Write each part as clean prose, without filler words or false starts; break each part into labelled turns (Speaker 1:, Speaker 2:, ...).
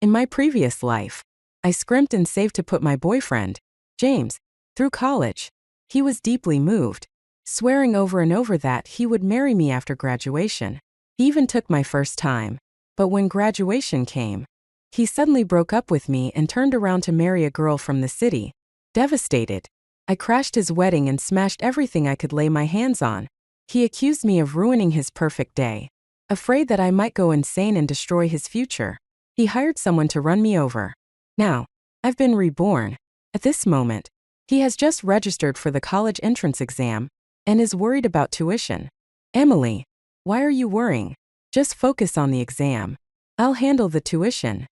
Speaker 1: In my previous life, I scrimped and saved to put my boyfriend, James, through college. He was deeply moved, swearing over and over that he would marry me after graduation. He even took my first time. But when graduation came, he suddenly broke up with me and turned around to marry a girl from the city. Devastated, I crashed his wedding and smashed everything I could lay my hands on. He accused me of ruining his perfect day. Afraid that I might go insane and destroy his future, he hired someone to run me over. Now, I've been reborn. At this moment, he has just registered for the college entrance exam and is worried about tuition. Emily, why are you worrying? Just focus on the exam. I'll handle the tuition,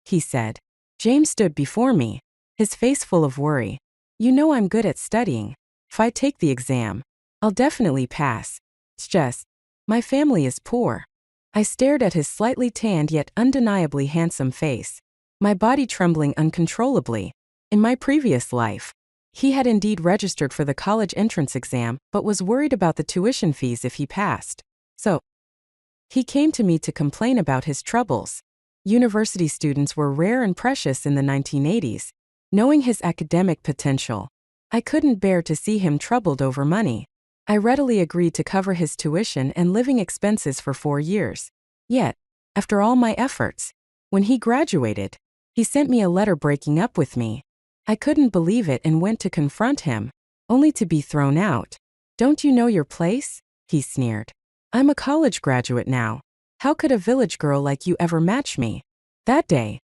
Speaker 1: he said. James stood before me, his face full of worry. You know I'm good at studying. If I take the exam, I'll definitely pass. It's just, my family is poor. I stared at his slightly tanned yet undeniably handsome face, my body trembling uncontrollably. In my previous life, he had indeed registered for the college entrance exam but was worried about the tuition fees if he passed. So, he came to me to complain about his troubles. University students were rare and precious in the 1980s. Knowing his academic potential, I couldn't bear to see him troubled over money. I readily agreed to cover his tuition and living expenses for 4 years. Yet, after all my efforts, when he graduated, he sent me a letter breaking up with me. I couldn't believe it and went to confront him, only to be thrown out. Don't you know your place? He sneered. I'm a college graduate now. How could a village girl like you ever match me? That day,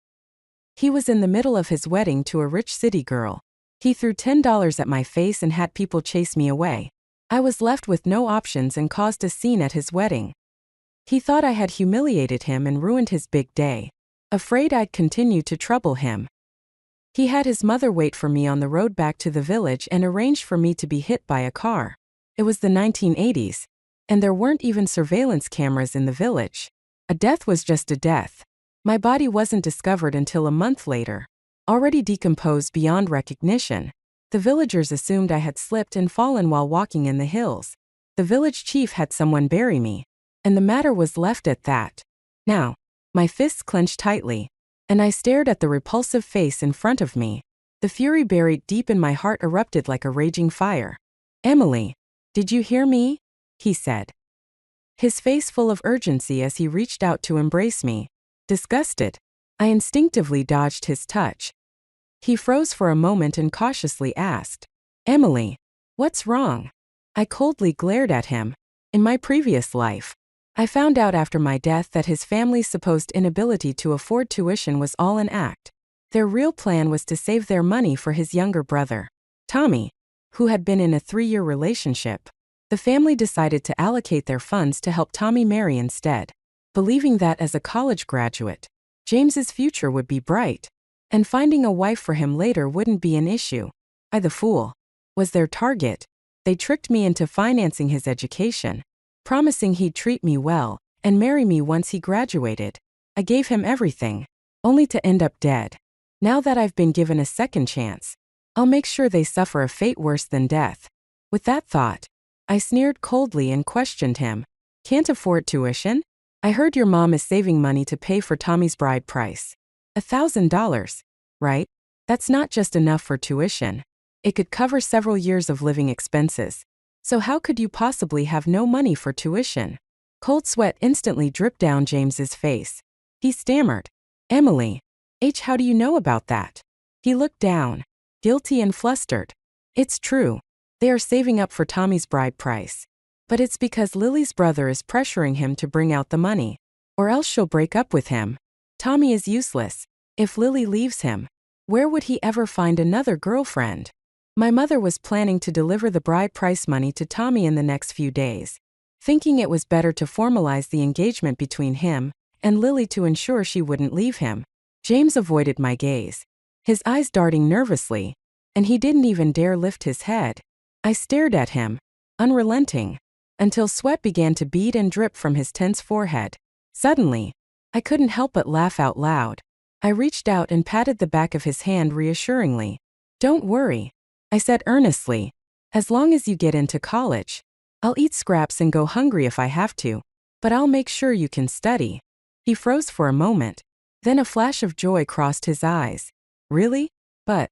Speaker 1: he was in the middle of his wedding to a rich city girl. He threw $10 at my face and had people chase me away. I was left with no options and caused a scene at his wedding. He thought I had humiliated him and ruined his big day. Afraid I'd continue to trouble him, he had his mother wait for me on the road back to the village and arranged for me to be hit by a car. It was the 1980s, and there weren't even surveillance cameras in the village. A death was just a death. My body wasn't discovered until a month later, already decomposed beyond recognition. The villagers assumed I had slipped and fallen while walking in the hills. The village chief had someone bury me, and the matter was left at that. Now, my fists clenched tightly, and I stared at the repulsive face in front of me. The fury buried deep in my heart erupted like a raging fire. Emily, did you hear me? He said, his face full of urgency as he reached out to embrace me. Disgusted, I instinctively dodged his touch. He froze for a moment and cautiously asked, Emily, what's wrong? I coldly glared at him. In my previous life, I found out after my death that his family's supposed inability to afford tuition was all an act. Their real plan was to save their money for his younger brother, Tommy, who had been in a 3-year relationship. The family decided to allocate their funds to help Tommy marry instead, believing that as a college graduate, James's future would be bright, and finding a wife for him later wouldn't be an issue. I, the fool, was their target. They tricked me into financing his education, promising he'd treat me well and marry me once he graduated. I gave him everything, only to end up dead. Now that I've been given a second chance, I'll make sure they suffer a fate worse than death. With that thought, I sneered coldly and questioned him. Can't afford tuition? I heard your mom is saving money to pay for Tommy's bride price. $1,000, right? That's not just enough for tuition. It could cover several years of living expenses. So how could you possibly have no money for tuition? Cold sweat instantly dripped down James's face. He stammered, Emily, how do you know about that? He looked down, guilty and flustered. It's true. They are saving up for Tommy's bride price. But it's because Lily's brother is pressuring him to bring out the money, or else she'll break up with him. Tommy is useless. If Lily leaves him, where would he ever find another girlfriend? My mother was planning to deliver the bride price money to Tommy in the next few days, thinking it was better to formalize the engagement between him and Lily to ensure she wouldn't leave him. James avoided my gaze, his eyes darting nervously, and he didn't even dare lift his head. I stared at him, unrelenting, until sweat began to bead and drip from his tense forehead. Suddenly, I couldn't help but laugh out loud. I reached out and patted the back of his hand reassuringly. Don't worry, I said earnestly. As long as you get into college, I'll eat scraps and go hungry if I have to, but I'll make sure you can study. He froze for a moment, Then a flash of joy crossed his eyes. Really? But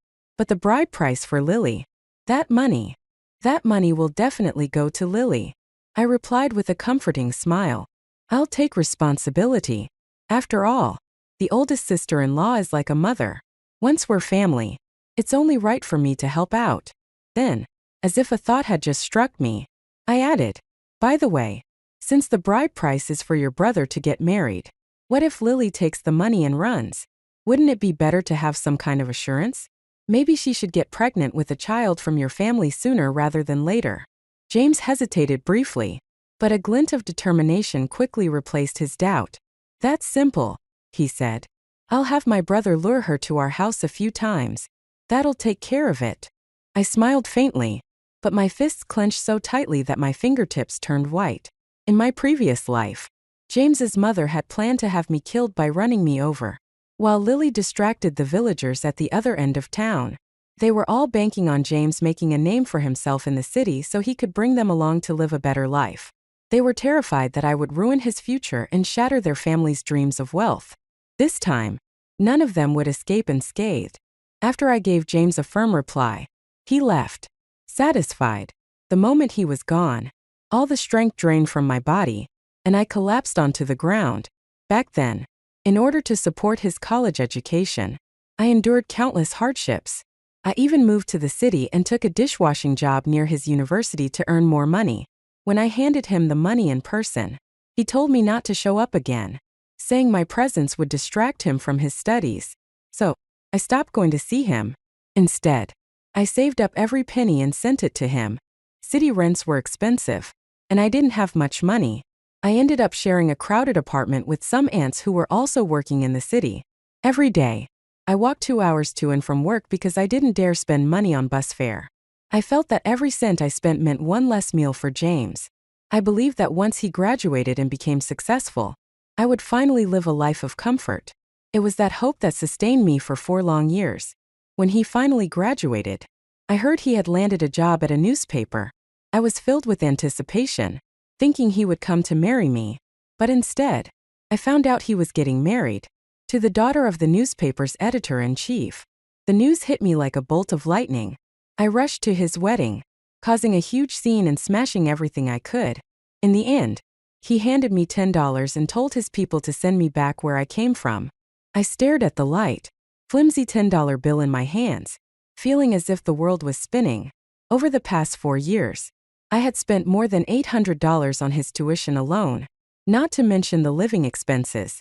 Speaker 1: the bride price for Lily. That money will definitely go to Lily. I replied with a comforting smile. I'll take responsibility. After all, the oldest sister-in-law is like a mother. Once we're family, it's only right for me to help out. Then, as if a thought had just struck me, I added, by the way, since the bride price is for your brother to get married, what if Lily takes the money and runs? Wouldn't it be better to have some kind of assurance? Maybe she should get pregnant with a child from your family sooner rather than later. James hesitated briefly, but a glint of determination quickly replaced his doubt. That's simple, he said. I'll have my brother lure her to our house a few times. That'll take care of it. I smiled faintly, but my fists clenched so tightly that my fingertips turned white. In my previous life, James's mother had planned to have me killed by running me over, while Lily distracted the villagers at the other end of town. They were all banking on James making a name for himself in the city so he could bring them along to live a better life. They were terrified that I would ruin his future and shatter their family's dreams of wealth. This time, none of them would escape unscathed. After I gave James a firm reply, he left. Satisfied. The moment he was gone, all the strength drained from my body, and I collapsed onto the ground. Back then, in order to support his college education, I endured countless hardships. I even moved to the city and took a dishwashing job near his university to earn more money. When I handed him the money in person, he told me not to show up again, saying my presence would distract him from his studies. So, I stopped going to see him. Instead, I saved up every penny and sent it to him. City rents were expensive, and I didn't have much money. I ended up sharing a crowded apartment with some aunts who were also working in the city. Every day, I walked 2 hours to and from work because I didn't dare spend money on bus fare. I felt that every cent I spent meant one less meal for James. I believed that once he graduated and became successful, I would finally live a life of comfort. It was that hope that sustained me for 4 long years. When he finally graduated, I heard he had landed a job at a newspaper. I was filled with anticipation, thinking he would come to marry me. But instead, I found out he was getting married to the daughter of the newspaper's editor-in-chief. The news hit me like a bolt of lightning. I rushed to his wedding, causing a huge scene and smashing everything I could. In the end, he handed me $10 and told his people to send me back where I came from. I stared at the light, flimsy $10 bill in my hands, feeling as if the world was spinning. Over the past 4 years, I had spent more than $800 on his tuition alone, not to mention the living expenses.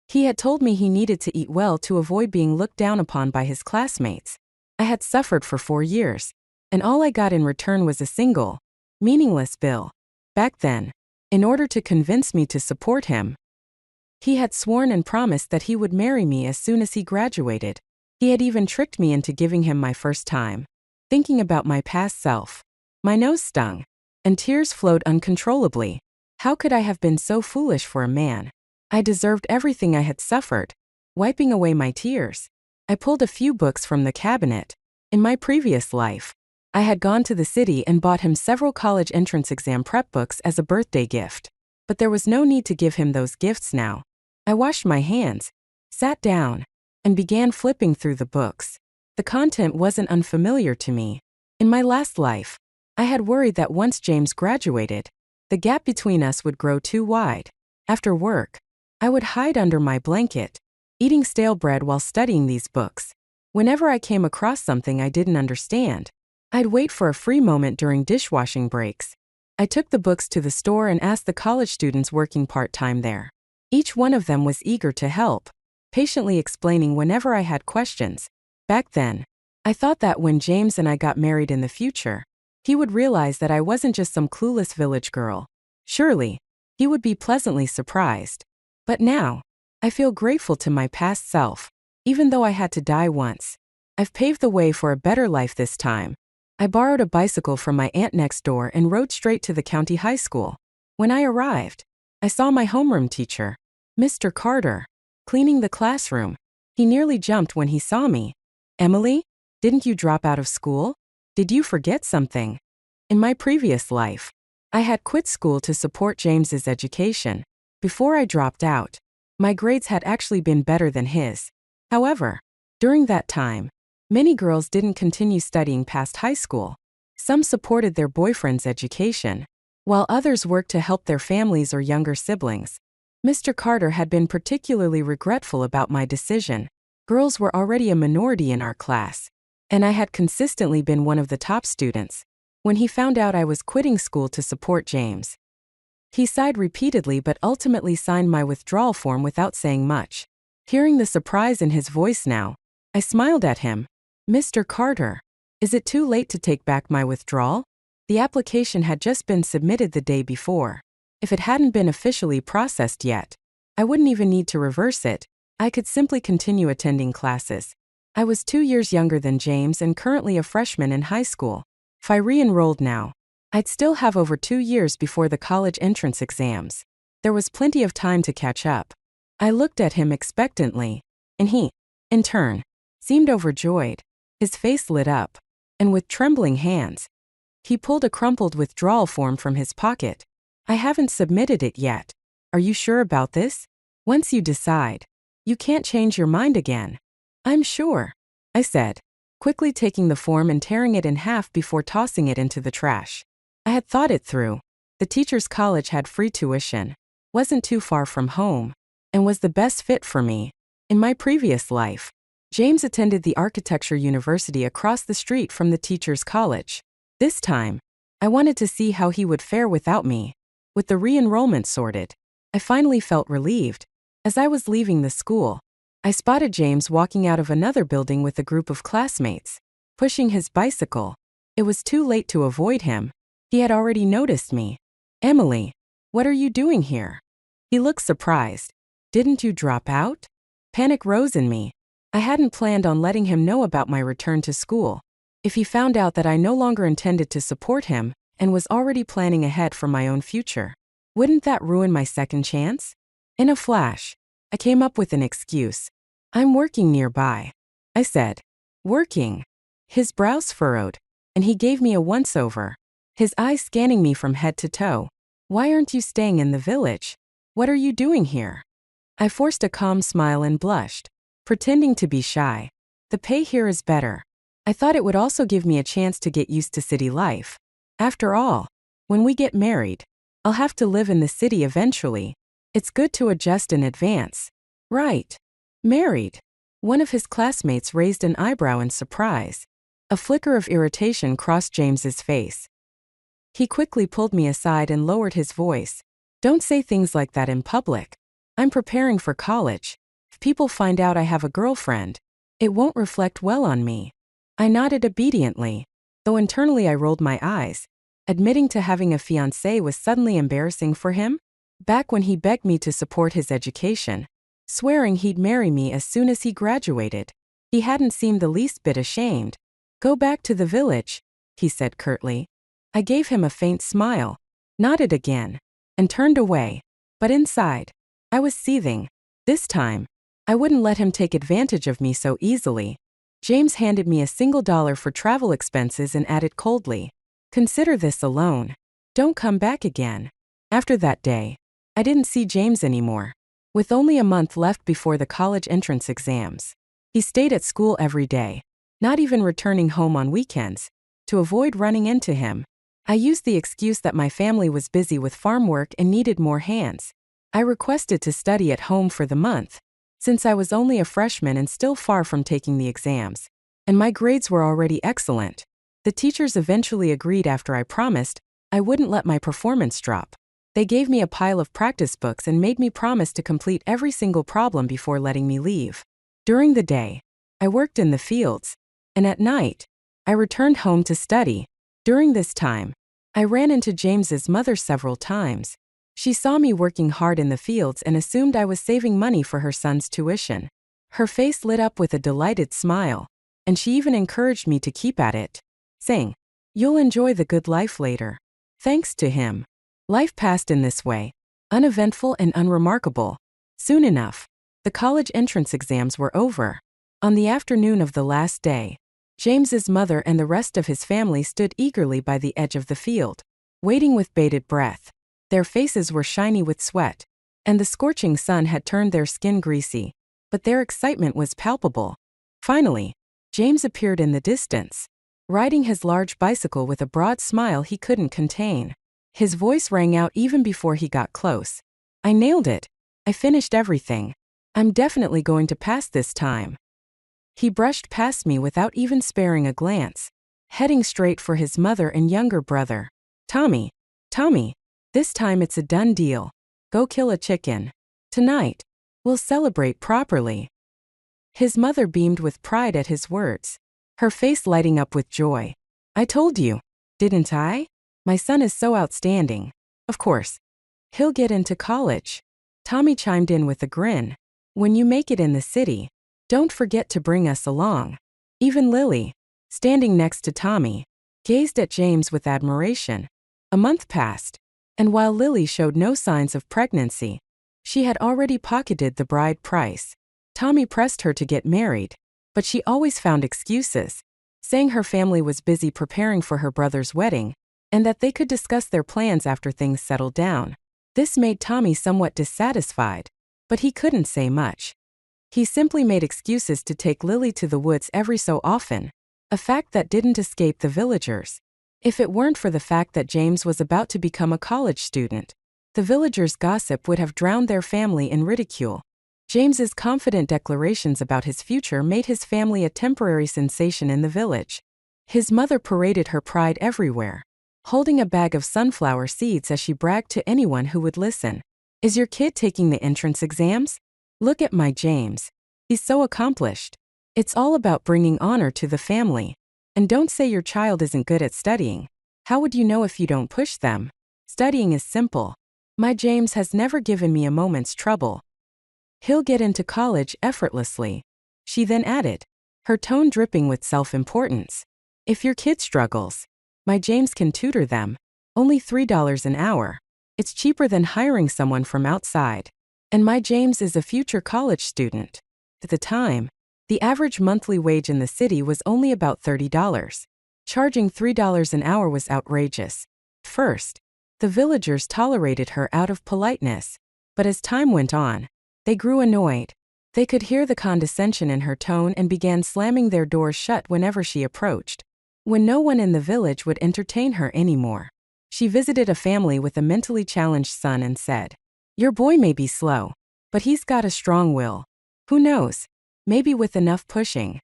Speaker 1: He had told me he needed to eat well to avoid being looked down upon by his classmates. I had suffered for 4 years, and all I got in return was a single, meaningless bill. Back then, in order to convince me to support him, he had sworn and promised that he would marry me as soon as he graduated. He had even tricked me into giving him my first time. Thinking about my past self, my nose stung, and tears flowed uncontrollably. How could I have been so foolish for a man? I deserved everything I had suffered. Wiping away my tears, I pulled a few books from the cabinet. In my previous life, I had gone to the city and bought him several college entrance exam prep books as a birthday gift. But there was no need to give him those gifts now. I washed my hands, sat down, and began flipping through the books. The content wasn't unfamiliar to me. In my last life, I had worried that once James graduated, the gap between us would grow too wide. After work, I would hide under my blanket, eating stale bread while studying these books. Whenever I came across something I didn't understand, I'd wait for a free moment during dishwashing breaks. I took the books to the store and asked the college students working part-time there. Each one of them was eager to help, patiently explaining whenever I had questions. Back then, I thought that when James and I got married in the future, he would realize that I wasn't just some clueless village girl. Surely, he would be pleasantly surprised. But now, I feel grateful to my past self. Even though I had to die once, I've paved the way for a better life this time. I borrowed a bicycle from my aunt next door and rode straight to the county high school. When I arrived, I saw my homeroom teacher, Mr. Carter, cleaning the classroom. He nearly jumped when he saw me. Emily, didn't you drop out of school? Did you forget something? In my previous life, I had quit school to support James's education. Before I dropped out, My grades had actually been better than his. However, during that time, many girls didn't continue studying past high school. Some supported their boyfriend's education, while others worked to help their families or younger siblings. Mr. Carter had been particularly regretful about my decision. Girls were already a minority in our class, and I had consistently been one of the top students. When he found out I was quitting school to support James, he sighed repeatedly but ultimately signed my withdrawal form without saying much. Hearing the surprise in his voice now, I smiled at him. Mr. Carter, is it too late to take back my withdrawal? The application had just been submitted the day before. If it hadn't been officially processed yet, I wouldn't even need to reverse it. I could simply continue attending classes. I was 2 years younger than James and currently a freshman in high school. If I re-enrolled now, I'd still have over 2 years before the college entrance exams. There was plenty of time to catch up. I looked at him expectantly, and he, in turn, seemed overjoyed. His face lit up, and with trembling hands, he pulled a crumpled withdrawal form from his pocket. I haven't submitted it yet. Are you sure about this? Once you decide, you can't change your mind again. I'm sure, I said, quickly taking the form and tearing it in half before tossing it into the trash. I had thought it through. The teacher's college had free tuition, wasn't too far from home, and was the best fit for me. In my previous life, James attended the architecture university across the street from the teacher's college. This time, I wanted to see how he would fare without me. With the re-enrollment sorted, I finally felt relieved. As I was leaving the school, I spotted James walking out of another building with a group of classmates, pushing his bicycle. It was too late to avoid him. He had already noticed me. Emily, what are you doing here? He looked surprised. Didn't you drop out? Panic rose in me. I hadn't planned on letting him know about my return to school. If he found out that I no longer intended to support him and was already planning ahead for my own future, wouldn't that ruin my second chance? In a flash, I came up with an excuse. I'm working nearby, I said. Working? His brows furrowed, and he gave me a once-over, his eyes scanning me from head to toe. Why aren't you staying in the village? What are you doing here? I forced a calm smile and blushed, pretending to be shy. The pay here is better. I thought it would also give me a chance to get used to city life. After all, when we get married, I'll have to live in the city eventually. It's good to adjust in advance. Right. Married. One of his classmates raised an eyebrow in surprise. A flicker of irritation crossed James's face. He quickly pulled me aside and lowered his voice. Don't say things like that in public. I'm preparing for college. If people find out I have a girlfriend, it won't reflect well on me. I nodded obediently, though internally I rolled my eyes. Admitting to having a fiancé was suddenly embarrassing for him. Back when he begged me to support his education, swearing he'd marry me as soon as he graduated, he hadn't seemed the least bit ashamed. Go back to the village, he said curtly. I gave him a faint smile, nodded again, and turned away. But inside, I was seething. This time, I wouldn't let him take advantage of me so easily. James handed me $1 for travel expenses and added coldly, consider this a loan. Don't come back again. After that day, I didn't see James anymore. With only a month left before the college entrance exams, he stayed at school every day, not even returning home on weekends. To avoid running into him, I used the excuse that my family was busy with farm work and needed more hands. I requested to study at home for the month, since I was only a freshman and still far from taking the exams, and my grades were already excellent. The teachers eventually agreed after I promised I wouldn't let my performance drop. They gave me a pile of practice books and made me promise to complete every single problem before letting me leave. During the day, I worked in the fields, and at night, I returned home to study. During this time, I ran into James's mother several times. She saw me working hard in the fields and assumed I was saving money for her son's tuition. Her face lit up with a delighted smile, and she even encouraged me to keep at it, saying, "You'll enjoy the good life later." Thanks to him, life passed in this way, uneventful and unremarkable. Soon enough, the college entrance exams were over. On the afternoon of the last day, James's mother and the rest of his family stood eagerly by the edge of the field, waiting with bated breath. Their faces were shiny with sweat. and the scorching sun had turned their skin greasy, but their excitement was palpable. Finally, James appeared in the distance, riding his large bicycle with a broad smile he couldn't contain. His voice rang out even before he got close. "I nailed it. I finished everything. I'm definitely going to pass this time." He brushed past me without even sparing a glance, heading straight for his mother and younger brother. Tommy, this time it's a done deal. Go kill a chicken. Tonight, we'll celebrate properly." His mother beamed with pride at his words, her face lighting up with joy. "I told you, didn't I? My son is so outstanding. Of course, he'll get into college." Tommy chimed in with a grin. "When you make it in the city, don't forget to bring us along." Even Lily, standing next to Tommy, gazed at James with admiration. A month passed, and while Lily showed no signs of pregnancy, she had already pocketed the bride price. Tommy pressed her to get married, but she always found excuses, saying her family was busy preparing for her brother's wedding, and that they could discuss their plans after things settled down. This made Tommy somewhat dissatisfied, but he couldn't say much. He simply made excuses to take Lily to the woods every so often, a fact that didn't escape the villagers. If it weren't for the fact that James was about to become a college student, the villagers' gossip would have drowned their family in ridicule. James's confident declarations about his future made his family a temporary sensation in the village. His mother paraded her pride everywhere, holding a bag of sunflower seeds as she bragged to anyone who would listen. "Is your kid taking the entrance exams? Look at my James. He's so accomplished. It's all about bringing honor to the family. And don't say your child isn't good at studying. How would you know if you don't push them? Studying is simple. My James has never given me a moment's trouble. He'll get into college effortlessly." She then added, her tone dripping with self-importance. "If your kid struggles, my James can tutor them. Only $3 an hour. It's cheaper than hiring someone from outside. And my James is a future college student." At the time, the average monthly wage in the city was only about $30. Charging $3 an hour was outrageous. First, the villagers tolerated her out of politeness, but as time went on, they grew annoyed. They could hear the condescension in her tone and began slamming their doors shut whenever she approached. When no one in the village would entertain her anymore, she visited a family with a mentally challenged son and said, "Your boy may be slow, but he's got a strong will. Who knows? Maybe with enough pushing,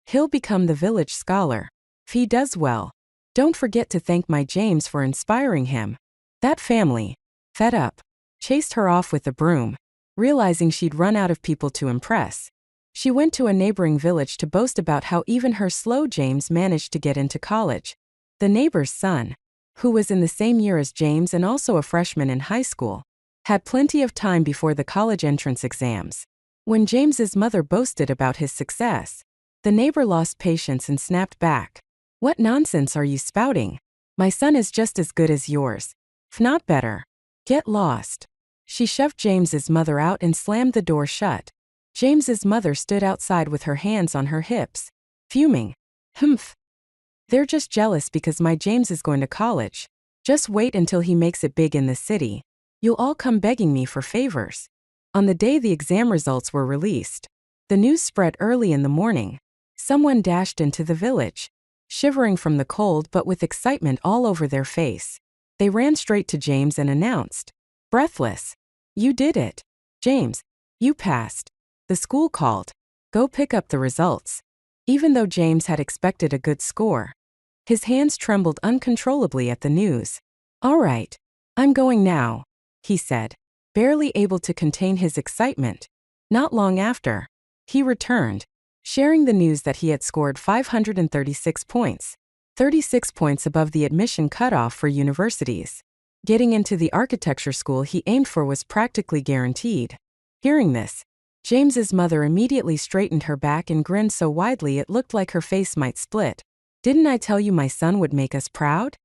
Speaker 1: he'll become the village scholar. If he does well, don't forget to thank my James for inspiring him." That family, fed up, chased her off with a broom, realizing she'd run out of people to impress. She went to a neighboring village to boast about how even her slow James managed to get into college. The neighbor's son, who was in the same year as James and also a freshman in high school, had plenty of time before the college entrance exams. When James's mother boasted about his success, the neighbor lost patience and snapped back. "What nonsense are you spouting? My son is just as good as yours, if not better. Get lost." She shoved James's mother out and slammed the door shut. James's mother stood outside with her hands on her hips, fuming. "Humph. They're just jealous because my James is going to college. Just wait until he makes it big in the city. You'll all come begging me for favors." On the day the exam results were released, the news spread early in the morning. Someone dashed into the village, shivering from the cold but with excitement all over their face. They ran straight to James and announced, breathless, "You did it. James, you passed. The school called. Go pick up the results." Even though James had expected a good score, his hands trembled uncontrollably at the news. "All right, I'm going now," he said, barely able to contain his excitement. Not long after, he returned, sharing the news that he had scored 536 points, 36 points above the admission cutoff for universities. Getting into the architecture school he aimed for was practically guaranteed. Hearing this, James's mother immediately straightened her back and grinned so widely it looked like her face might split. "Didn't I tell you my son would make us proud?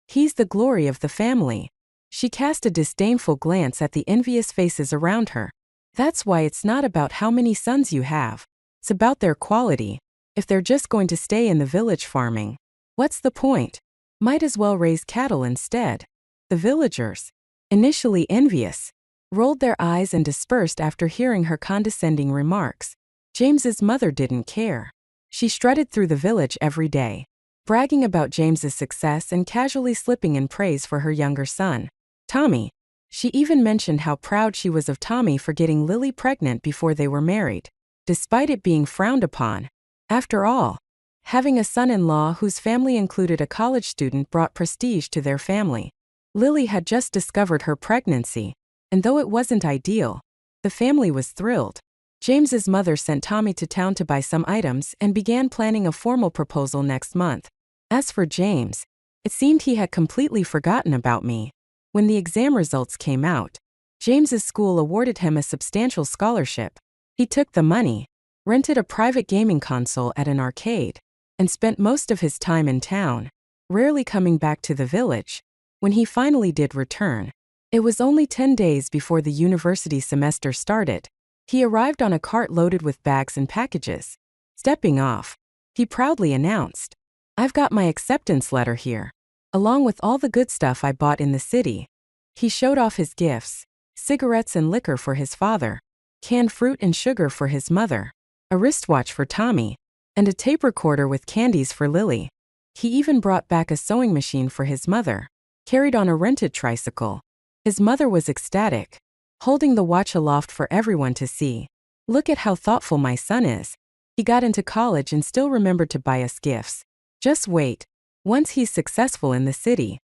Speaker 1: He's the glory of the family." She cast a disdainful glance at the envious faces around her. "That's why it's not about how many sons you have. It's about their quality. If they're just going to stay in the village farming, what's the point? Might as well raise cattle instead." The villagers, initially envious, rolled their eyes and dispersed after hearing her condescending remarks. James's mother didn't care. She strutted through the village every day, bragging about James's success and casually slipping in praise for her younger son, Tommy. She even mentioned how proud she was of Tommy for getting Lily pregnant before they were married, despite it being frowned upon. After all, having a son-in-law whose family included a college student brought prestige to their family. Lily had just discovered her pregnancy, and though it wasn't ideal, the family was thrilled. James's mother sent Tommy to town to buy some items and began planning a formal proposal next month. As for James, it seemed he had completely forgotten about me. When the exam results came out, James's school awarded him a substantial scholarship. He took the money, rented a private gaming console at an arcade, and spent most of his time in town, rarely coming back to the village. When he finally did return, it was only 10 days before the university semester started. He arrived on a cart loaded with bags and packages. Stepping off, he proudly announced, "I've got my acceptance letter here, along with all the good stuff I bought in the city." He showed off his gifts: cigarettes and liquor for his father, canned fruit and sugar for his mother, a wristwatch for Tommy, and a tape recorder with candies for Lily. He even brought back a sewing machine for his mother, carried on a rented tricycle. His mother was ecstatic, holding the watch aloft for everyone to see. "Look at how thoughtful my son is. He got into college and still remembered to buy us gifts. Just wait. Once he's successful in the city,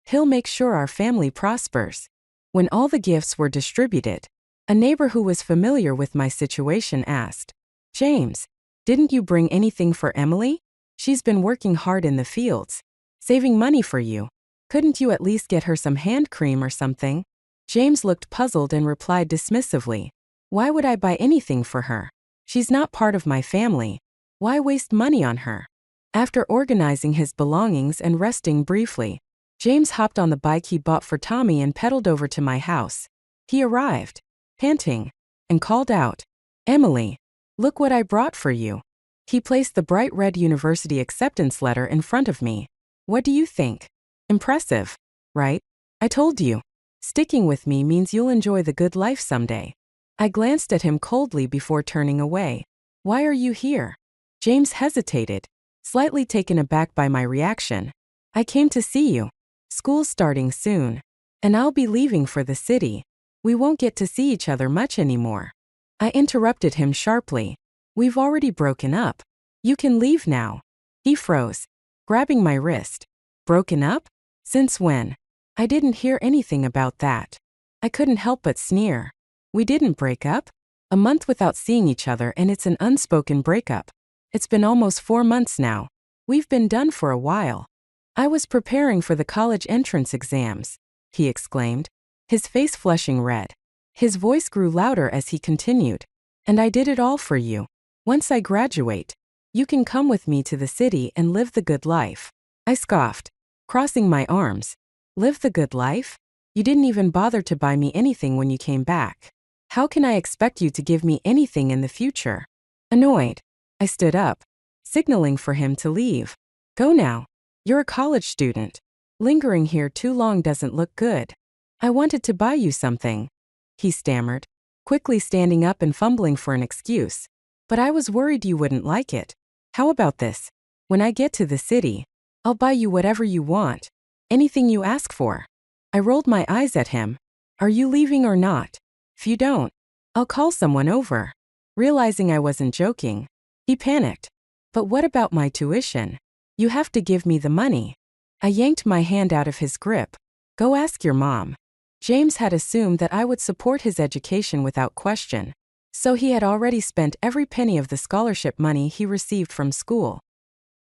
Speaker 1: he'll make sure our family prospers." When all the gifts were distributed, a neighbor who was familiar with my situation asked, "James, didn't you bring anything for Emily? She's been working hard in the fields, saving money for you. Couldn't you at least get her some hand cream or something?" James looked puzzled and replied dismissively, "Why would I buy anything for her? She's not part of my family. Why waste money on her?" After organizing his belongings and resting briefly, James hopped on the bike he bought for Tommy and pedaled over to my house. He arrived, panting, and called out, "Emily, look what I brought for you." He placed the bright red university acceptance letter in front of me. "What do you think? Impressive, right? I told you. Sticking with me means you'll enjoy the good life someday." I glanced at him coldly before turning away. "Why are you here?" James hesitated, slightly taken aback by my reaction. "I came to see you. School's starting soon, and I'll be leaving for the city. We won't get to see each other much anymore." I interrupted him sharply. "We've already broken up. You can leave now." He froze, grabbing my wrist. "Broken up? Since when? I didn't hear anything about that." I couldn't help but sneer. "We didn't break up. A month without seeing each other and it's an unspoken breakup. It's been almost 4 months now. We've been done for a while." "I was preparing for the college entrance exams," he exclaimed, his face flushing red. His voice grew louder as he continued, "And I did it all for you. Once I graduate, you can come with me to the city and live the good life." I scoffed, crossing my arms. "Live the good life? You didn't even bother to buy me anything when you came back. How can I expect you to give me anything in the future?" Annoyed, I stood up, signaling for him to leave. "Go now. You're a college student. Lingering here too long doesn't look good." "I wanted to buy you something," he stammered, quickly standing up and fumbling for an excuse. "But I was worried you wouldn't like it. How about this? When I get to the city, I'll buy you whatever you want. Anything you ask for." I rolled my eyes at him. "Are you leaving or not? If you don't, I'll call someone over." Realizing I wasn't joking, he panicked. "But what about my tuition? You have to give me the money." I yanked my hand out of his grip. "Go ask your mom." James had assumed that I would support his education without question, so he had already spent every penny of the scholarship money he received from school.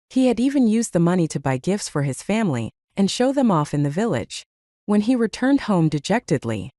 Speaker 1: He had even used the money to buy gifts for his family and show them off in the village. When he returned home dejectedly,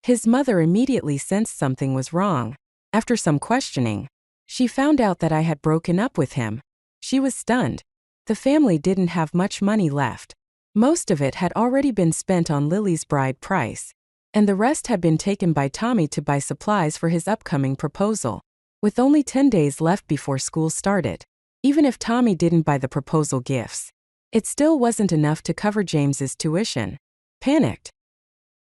Speaker 1: his mother immediately sensed something was wrong. After some questioning, she found out that I had broken up with him. She was stunned. The family didn't have much money left. Most of it had already been spent on Lily's bride price, and the rest had been taken by Tommy to buy supplies for his upcoming proposal. With only 10 days left before school started, even if Tommy didn't buy the proposal gifts, it still wasn't enough to cover James's tuition. Panicked,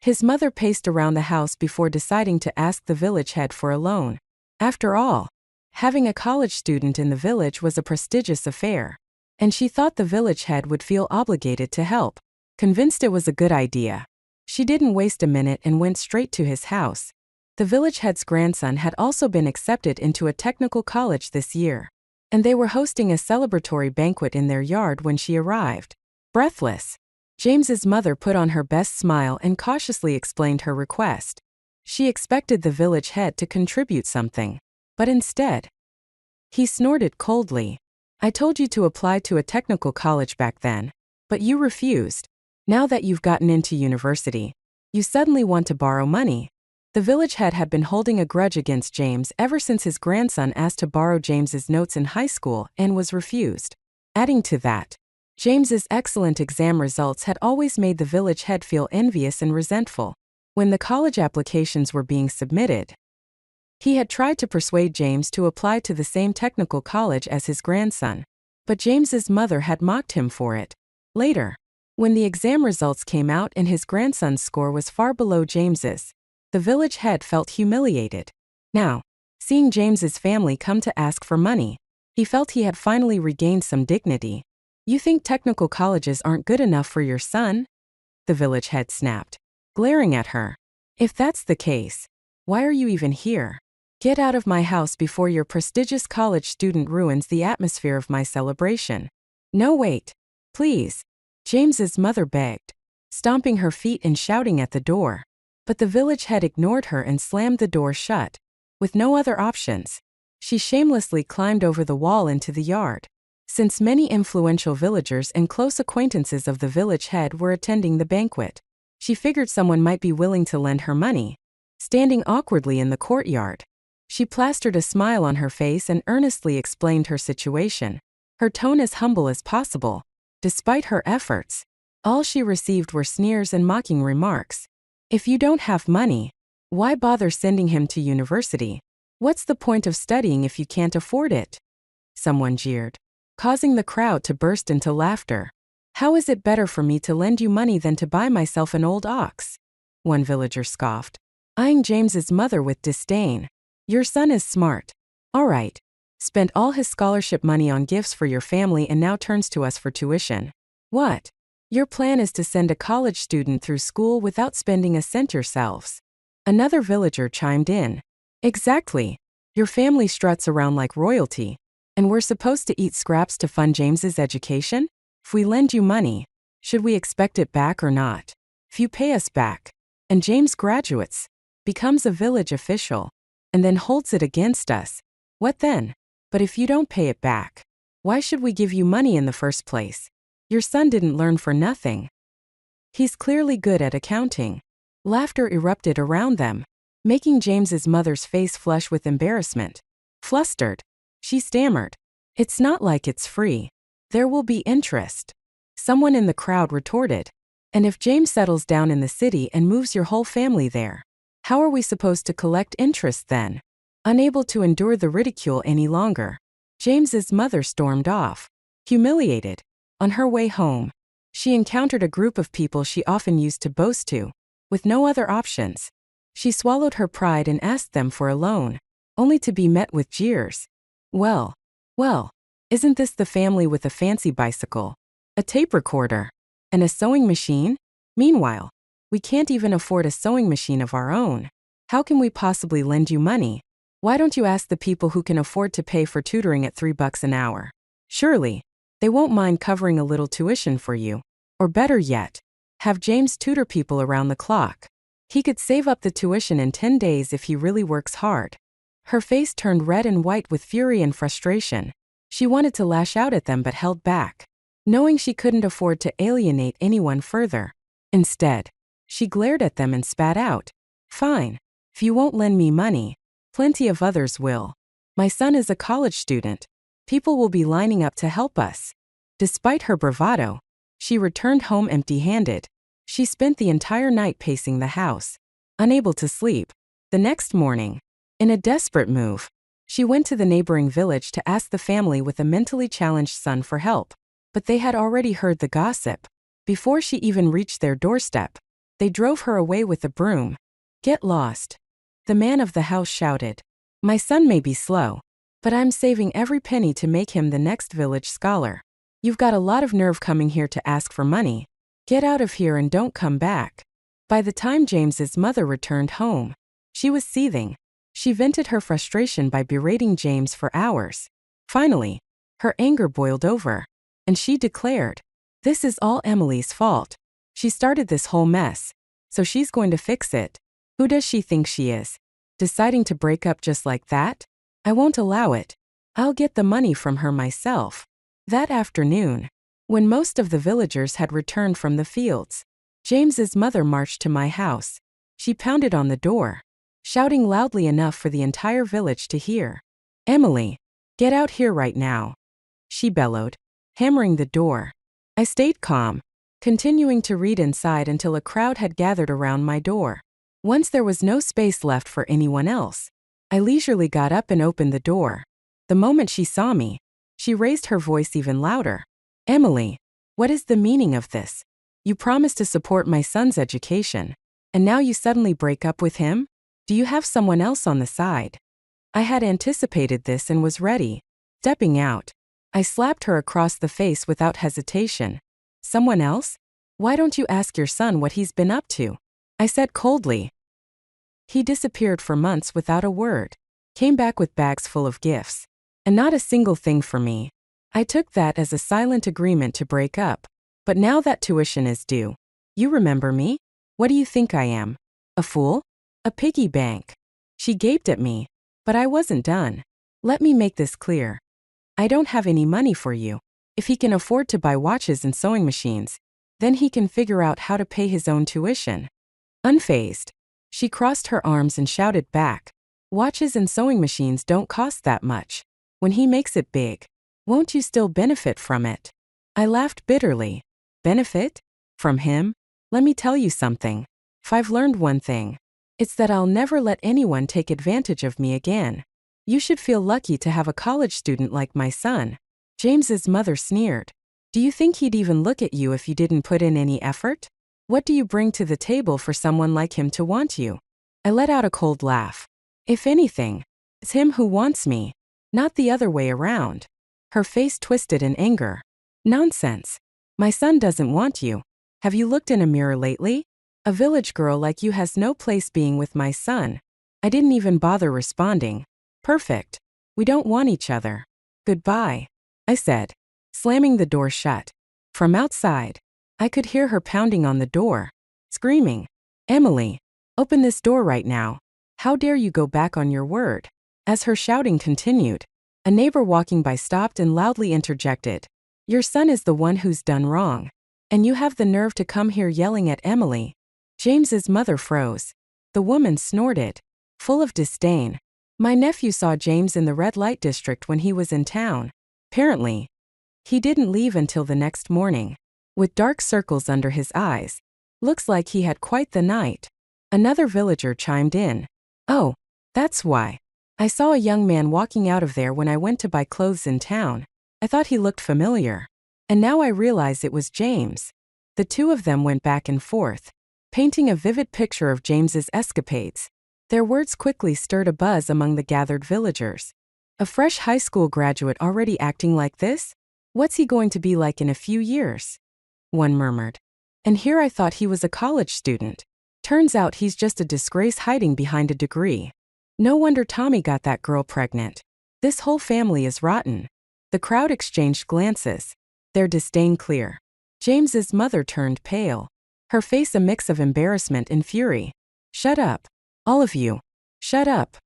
Speaker 1: His mother paced around the house before deciding to ask the village head for a loan. After all, having a college student in the village was a prestigious affair, and she thought the village head would feel obligated to help. Convinced it was a good idea, she didn't waste a minute and went straight to his house. The village head's grandson had also been accepted into a technical college this year, and they were hosting a celebratory banquet in their yard when she arrived. Breathless, James's mother put on her best smile and cautiously explained her request. She expected the village head to contribute something, but instead, he snorted coldly. I told you to apply to a technical college back then, but you refused. Now that you've gotten into university, you suddenly want to borrow money. The village head had been holding a grudge against James ever since his grandson asked to borrow James's notes in high school and was refused. Adding to that, James's excellent exam results had always made the village head feel envious and resentful. When the college applications were being submitted, he had tried to persuade James to apply to the same technical college as his grandson, but James's mother had mocked him for it. Later, when the exam results came out and his grandson's score was far below James's, the village head felt humiliated. Now, seeing James's family come to ask for money, he felt he had finally regained some dignity. You think technical colleges aren't good enough for your son? The village head snapped, glaring at her. If that's the case, why are you even here? Get out of my house before your prestigious college student ruins the atmosphere of my celebration. No, wait. Please. James's mother begged, stomping her feet and shouting at the door. But the village head ignored her and slammed the door shut. With no other options, she shamelessly climbed over the wall into the yard. Since many influential villagers and close acquaintances of the village head were attending the banquet, she figured someone might be willing to lend her money. Standing awkwardly in the courtyard, she plastered a smile on her face and earnestly explained her situation, her tone as humble as possible. Despite her efforts, all she received were sneers and mocking remarks. If you don't have money, why bother sending him to university? What's the point of studying if you can't afford it? Someone jeered, causing the crowd to burst into laughter. How is it better for me to lend you money than to buy myself an old ox? One villager scoffed, eyeing James's mother with disdain. Your son is smart. All right. Spent all his scholarship money on gifts for your family and now turns to us for tuition. What? Your plan is to send a college student through school without spending a cent yourselves. Another villager chimed in. Exactly. Your family struts around like royalty, and we're supposed to eat scraps to fund James's education? If we lend you money, should we expect it back or not? If you pay us back, and James graduates, becomes a village official, and then holds it against us, what then? But if you don't pay it back, why should we give you money in the first place? Your son didn't learn for nothing. He's clearly good at accounting. Laughter erupted around them, making James's mother's face flush with embarrassment. Flustered, she stammered, "It's not like it's free. There will be interest." Someone in the crowd retorted, "And if James settles down in the city and moves your whole family there, how are we supposed to collect interest then?" Unable to endure the ridicule any longer, James's mother stormed off. Humiliated, on her way home, she encountered a group of people she often used to boast to. With no other options, she swallowed her pride and asked them for a loan, only to be met with jeers. Well, isn't this the family with a fancy bicycle, a tape recorder, and a sewing machine? Meanwhile, we can't even afford a sewing machine of our own. How can we possibly lend you money? Why don't you ask the people who can afford to pay for tutoring at $3 an hour? Surely, they won't mind covering a little tuition for you. Or better yet, have James tutor people around the clock. He could save up the tuition in 10 days if he really works hard. Her face turned red and white with fury and frustration. She wanted to lash out at them but held back, knowing she couldn't afford to alienate anyone further. Instead, she glared at them and spat out, "Fine. If you won't lend me money, plenty of others will. My son is a college student. People will be lining up to help us." Despite her bravado, she returned home empty-handed. She spent the entire night pacing the house, unable to sleep. The next morning, in a desperate move, she went to the neighboring village to ask the family with a mentally challenged son for help. But they had already heard the gossip before she even reached their doorstep. They drove her away with a broom. Get lost. The man of the house shouted. My son may be slow, but I'm saving every penny to make him the next village scholar. You've got a lot of nerve coming here to ask for money. Get out of here and don't come back. By the time James's mother returned home, she was seething. She vented her frustration by berating James for hours. Finally, her anger boiled over, and she declared, "This is all Emily's fault. She started this whole mess, so she's going to fix it. Who does she think she is? Deciding to break up just like that? I won't allow it. I'll get the money from her myself." That afternoon, when most of the villagers had returned from the fields, James's mother marched to my house. She pounded on the door, shouting loudly enough for the entire village to hear. "Emily, get out here right now," she bellowed, hammering the door. I stayed calm, continuing to read inside until a crowd had gathered around my door. Once there was no space left for anyone else, I leisurely got up and opened the door. The moment she saw me, she raised her voice even louder. "Emily, what is the meaning of this? You promised to support my son's education, and now you suddenly break up with him? Do you have someone else on the side?" I had anticipated this and was ready. Stepping out, I slapped her across the face without hesitation. "Someone else? Why don't you ask your son what he's been up to?" I said coldly. He disappeared for months without a word, came back with bags full of gifts, and not a single thing for me. I took that as a silent agreement to break up. But now that tuition is due. You remember me? What do you think I am? A fool? A piggy bank? She gaped at me, but I wasn't done. "Let me make this clear. I don't have any money for you. If he can afford to buy watches and sewing machines, then he can figure out how to pay his own tuition." Unfazed, she crossed her arms and shouted back, "Watches and sewing machines don't cost that much. When he makes it big, won't you still benefit from it?" I laughed bitterly. Benefit? From him? Let me tell you something. If I've learned one thing, it's that I'll never let anyone take advantage of me again. You should feel lucky to have a college student like my son. James's mother sneered. "Do you think he'd even look at you if you didn't put in any effort? What do you bring to the table for someone like him to want you?" I let out a cold laugh. "If anything, it's him who wants me, not the other way around." Her face twisted in anger. "Nonsense. My son doesn't want you. Have you looked in a mirror lately? A village girl like you has no place being with my son." I didn't even bother responding. "Perfect. We don't want each other. Goodbye," I said, slamming the door shut. From outside, I could hear her pounding on the door, screaming, "Emily, open this door right now. How dare you go back on your word?" As her shouting continued, a neighbor walking by stopped and loudly interjected, "Your son is the one who's done wrong, and you have the nerve to come here yelling at Emily." James's mother froze. The woman snorted, full of disdain. "My nephew saw James in the red light district when he was in town. Apparently, he didn't leave until the next morning, with dark circles under his eyes. Looks like he had quite the night." Another villager chimed in. "Oh, that's why. I saw a young man walking out of there when I went to buy clothes in town. I thought he looked familiar. And now I realize it was James." The two of them went back and forth, painting a vivid picture of James's escapades. Their words quickly stirred a buzz among the gathered villagers. "A fresh high school graduate already acting like this? What's he going to be like in a few years?" One murmured. "And here I thought he was a college student. Turns out he's just a disgrace hiding behind a degree. No wonder Tommy got that girl pregnant. This whole family is rotten." The crowd exchanged glances, their disdain clear. James's mother turned pale, her face a mix of embarrassment and fury. "Shut up. All of you. Shut up,"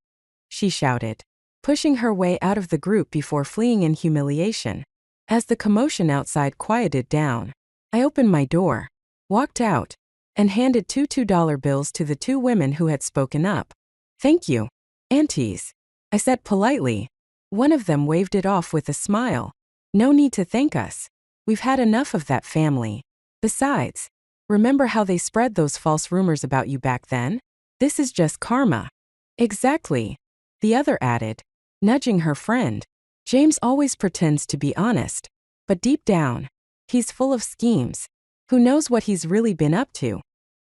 Speaker 1: she shouted, pushing her way out of the group before fleeing in humiliation. As the commotion outside quieted down, I opened my door, walked out, and handed two $2 bills to the two women who had spoken up. "Thank you, aunties," I said politely. One of them waved it off with a smile. "No need to thank us. We've had enough of that family. Besides, remember how they spread those false rumors about you back then? This is just karma." "Exactly," the other added, nudging her friend. "James always pretends to be honest, but deep down, he's full of schemes. Who knows what he's really been up to?"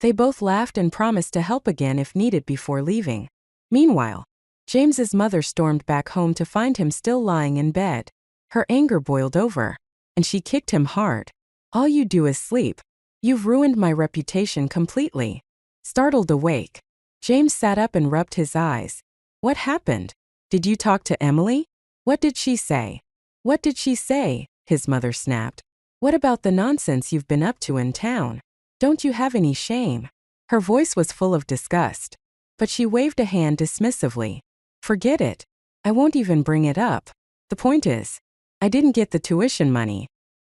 Speaker 1: They both laughed and promised to help again if needed before leaving. Meanwhile, James's mother stormed back home to find him still lying in bed. Her anger boiled over, and she kicked him hard. "All you do is sleep. You've ruined my reputation completely." Startled awake, James sat up and rubbed his eyes. "What happened? Did you talk to Emily? What did she say?" "What did she say?" his mother snapped. "What about the nonsense you've been up to in town? Don't you have any shame?" Her voice was full of disgust, but she waved a hand dismissively. "Forget it. I won't even bring it up. The point is, I didn't get the tuition money."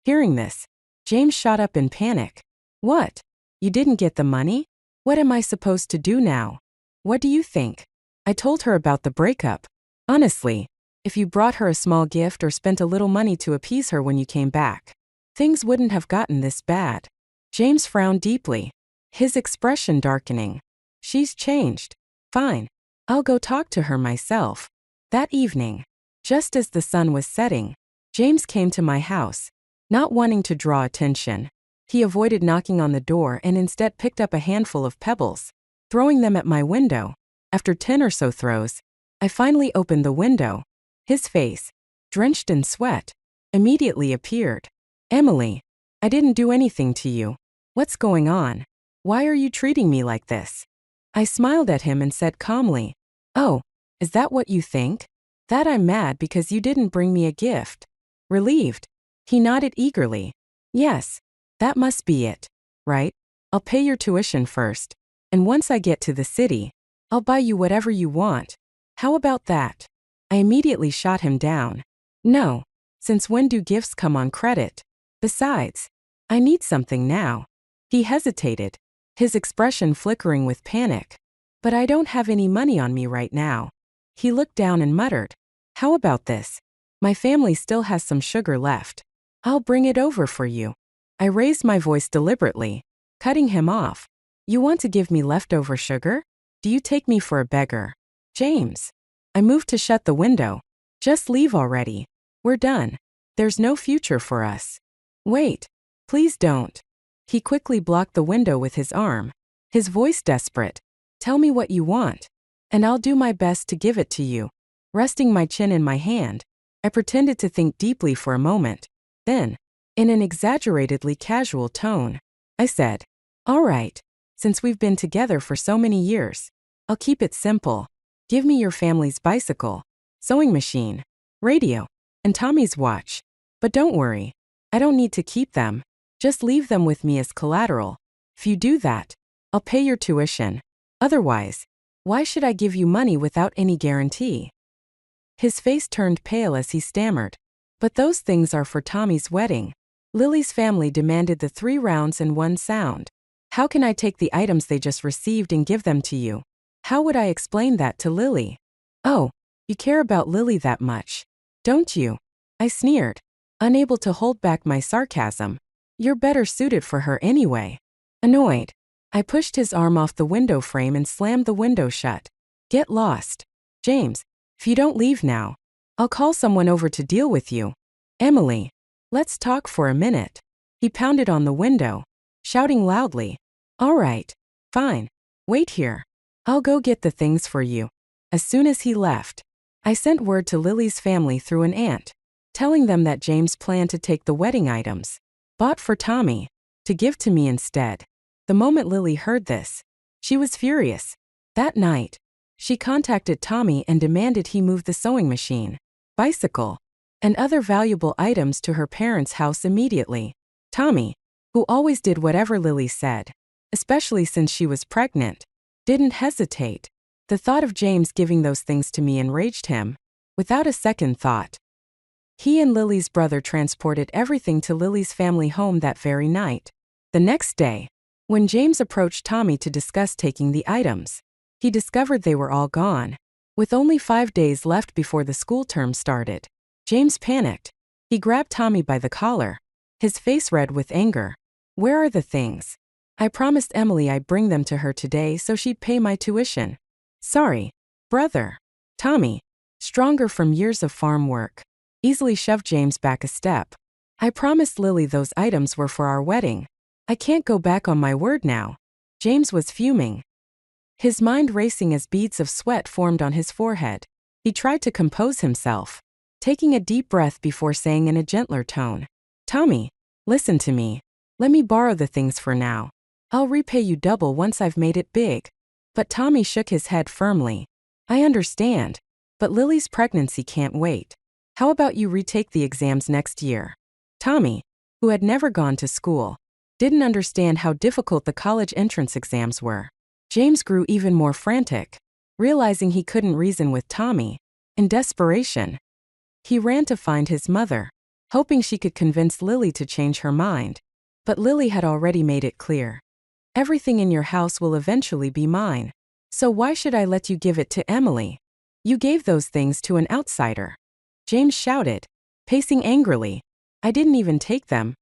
Speaker 1: Hearing this, James shot up in panic. "What? You didn't get the money? What am I supposed to do now? What do you think? I told her about the breakup. Honestly, if you brought her a small gift or spent a little money to appease her when you came back, things wouldn't have gotten this bad." James frowned deeply, his expression darkening. "She's changed. Fine. I'll go talk to her myself." That evening, just as the sun was setting, James came to my house. Not wanting to draw attention, he avoided knocking on the door and instead picked up a handful of pebbles, throwing them at my window. After 10 or so throws, I finally opened the window. His face, drenched in sweat, immediately appeared. "Emily, I didn't do anything to you. What's going on? Why are you treating me like this?" I smiled at him and said calmly, "Oh, is that what you think? That I'm mad because you didn't bring me a gift?" Relieved, he nodded eagerly. "Yes, that must be it, right? I'll pay your tuition first, and once I get to the city, I'll buy you whatever you want. How about that?" I immediately shot him down. "No, since when do gifts come on credit? Besides, I need something now." He hesitated, his expression flickering with panic. "But I don't have any money on me right now." He looked down and muttered, "How about this? My family still has some sugar left. I'll bring it over for you." I raised my voice deliberately, cutting him off. "You want to give me leftover sugar? Do you take me for a beggar?" "James." I moved to shut the window. "Just leave already. We're done. There's no future for us." "Wait. Please don't." He quickly blocked the window with his arm, his voice desperate. "Tell me what you want, and I'll do my best to give it to you." Resting my chin in my hand, I pretended to think deeply for a moment. Then, in an exaggeratedly casual tone, I said, "All right, since we've been together for so many years, I'll keep it simple. Give me your family's bicycle, sewing machine, radio, and Tommy's watch. But don't worry, I don't need to keep them. Just leave them with me as collateral. If you do that, I'll pay your tuition. Otherwise, why should I give you money without any guarantee?" His face turned pale as he stammered, "But those things are for Tommy's wedding. Lily's family demanded the 3 rounds and 1 sound. How can I take the items they just received and give them to you? How would I explain that to Lily?" "Oh, you care about Lily that much, don't you?" I sneered, unable to hold back my sarcasm. "You're better suited for her anyway." Annoyed, I pushed his arm off the window frame and slammed the window shut. "Get lost. James, if you don't leave now, I'll call someone over to deal with you. Emily, let's talk for a minute." He pounded on the window, shouting loudly, "All right, fine. Wait here. I'll go get the things for you." As soon as he left, I sent word to Lily's family through an aunt, telling them that James planned to take the wedding items, bought for Tommy, to give to me instead. The moment Lily heard this, she was furious. That night, she contacted Tommy and demanded he move the sewing machine, bicycle, and other valuable items to her parents' house immediately. Tommy, who always did whatever Lily said, especially since she was pregnant, didn't hesitate. The thought of James giving those things to me enraged him. Without a second thought, he and Lily's brother transported everything to Lily's family home that very night. The next day, when James approached Tommy to discuss taking the items, he discovered they were all gone. With only 5 days left before the school term started, James panicked. He grabbed Tommy by the collar, his face red with anger. "Where are the things? I promised Emily I'd bring them to her today so she'd pay my tuition." "Sorry, brother." Tommy, stronger from years of farm work, easily shoved James back a step. "I promised Lily those items were for our wedding. I can't go back on my word now." James was fuming, his mind racing as beads of sweat formed on his forehead. He tried to compose himself, taking a deep breath before saying in a gentler tone, "Tommy, listen to me. Let me borrow the things for now. I'll repay you double once I've made it big." But Tommy shook his head firmly. "I understand, but Lily's pregnancy can't wait. How about you retake the exams next year?" Tommy, who had never gone to school, didn't understand how difficult the college entrance exams were. James grew even more frantic, realizing he couldn't reason with Tommy. In desperation, he ran to find his mother, hoping she could convince Lily to change her mind. But Lily had already made it clear. "Everything in your house will eventually be mine. So why should I let you give it to Emily? You gave those things to an outsider." James shouted, pacing angrily. "I didn't even take them.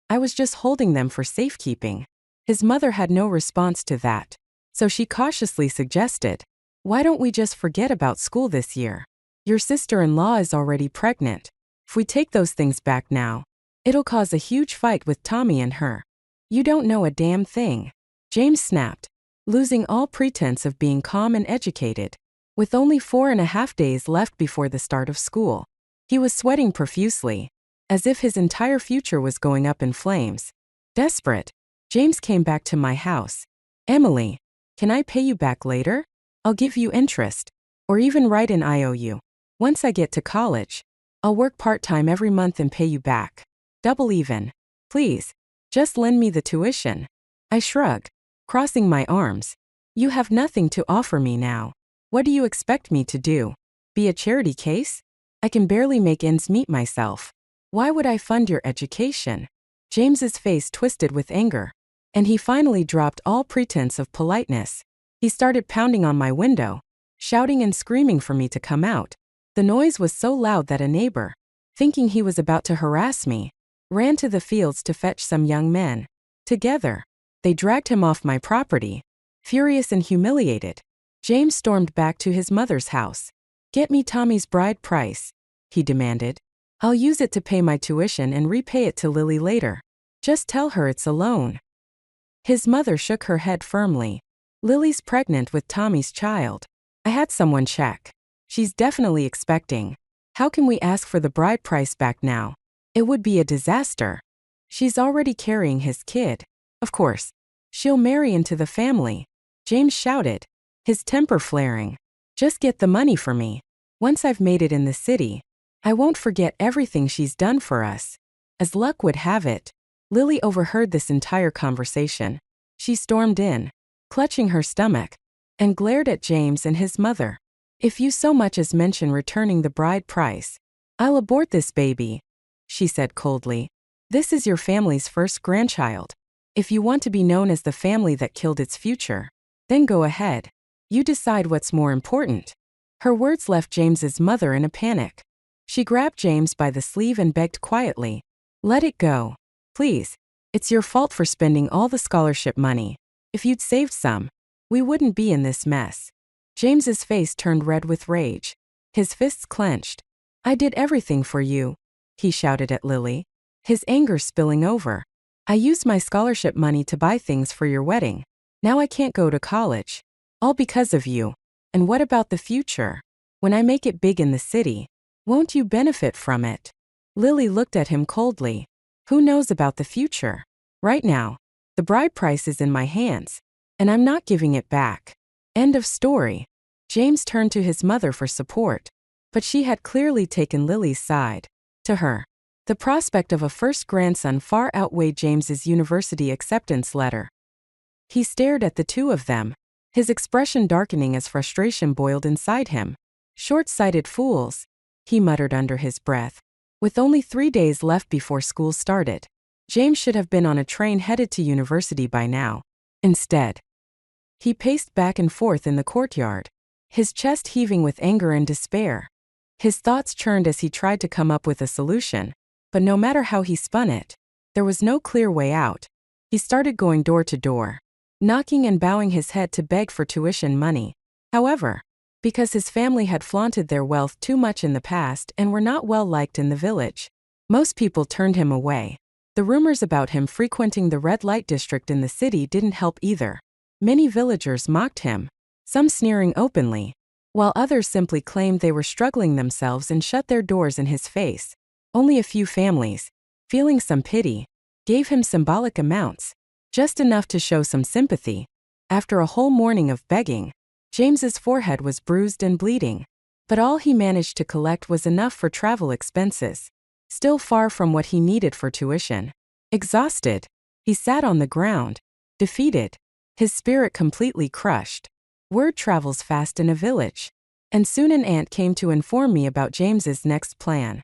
Speaker 1: I was just holding them for safekeeping." His mother had no response to that, so she cautiously suggested, "Why don't we just forget about school this year? Your sister-in-law is already pregnant. If we take those things back now, it'll cause a huge fight with Tommy and her." "You don't know a damn thing," James snapped, losing all pretense of being calm and educated. With only 4.5 days left before the start of school, he was sweating profusely, as if his entire future was going up in flames. Desperate, James came back to my house. "Emily, can I pay you back later? I'll give you interest, or even write an IOU. Once I get to college, I'll work part-time every month and pay you back. Double even. Please, just lend me the tuition." I shrugged, crossing my arms. "You have nothing to offer me now. What do you expect me to do? Be a charity case? I can barely make ends meet myself. Why would I fund your education?" James's face twisted with anger, and he finally dropped all pretense of politeness. He started pounding on my window, shouting and screaming for me to come out. The noise was so loud that a neighbor, thinking he was about to harass me, ran to the fields to fetch some young men. Together, they dragged him off my property. Furious and humiliated, James stormed back to his mother's house. "Get me Tommy's bride price," he demanded. "I'll use it to pay my tuition and repay it to Lily later. Just tell her it's a loan." His mother shook her head firmly. "Lily's pregnant with Tommy's child. I had someone check. She's definitely expecting. How can we ask for the bride price back now? It would be a disaster. She's already carrying his kid. Of course, she'll marry into the family," James shouted, his temper flaring. "Just get the money for me. Once I've made it in the city, I won't forget everything she's done for us." As luck would have it, Lily overheard this entire conversation. She stormed in, clutching her stomach, and glared at James and his mother. "If you so much as mention returning the bride price, I'll abort this baby," she said coldly. "This is your family's first grandchild. If you want to be known as the family that killed its future, then go ahead. You decide what's more important." Her words left James's mother in a panic. She grabbed James by the sleeve and begged quietly, "Let it go. Please. It's your fault for spending all the scholarship money. If you'd saved some, we wouldn't be in this mess." James's face turned red with rage. His fists clenched. "I did everything for you," he shouted at Lily, his anger spilling over. "I used my scholarship money to buy things for your wedding. Now I can't go to college. All because of you. And what about the future? When I make it big in the city, won't you benefit from it?" Lily looked at him coldly. "Who knows about the future? Right now, the bride price is in my hands, and I'm not giving it back. End of story." James turned to his mother for support, but she had clearly taken Lily's side. To her, the prospect of a first grandson far outweighed James's university acceptance letter. He stared at the two of them, his expression darkening as frustration boiled inside him. "Short-sighted fools," he muttered under his breath. With only 3 days left before school started, James should have been on a train headed to university by now. Instead, he paced back and forth in the courtyard, his chest heaving with anger and despair. His thoughts churned as he tried to come up with a solution, but no matter how he spun it, there was no clear way out. He started going door to door, knocking and bowing his head to beg for tuition money. However, because his family had flaunted their wealth too much in the past and were not well liked in the village, most people turned him away. The rumors about him frequenting the red light district in the city didn't help either. Many villagers mocked him, some sneering openly, while others simply claimed they were struggling themselves and shut their doors in his face. Only a few families, feeling some pity, gave him symbolic amounts, just enough to show some sympathy. After a whole morning of begging, James's forehead was bruised and bleeding, but all he managed to collect was enough for travel expenses, still far from what he needed for tuition. Exhausted, he sat on the ground, defeated, his spirit completely crushed. Word travels fast in a village, and soon an aunt came to inform me about James's next plan.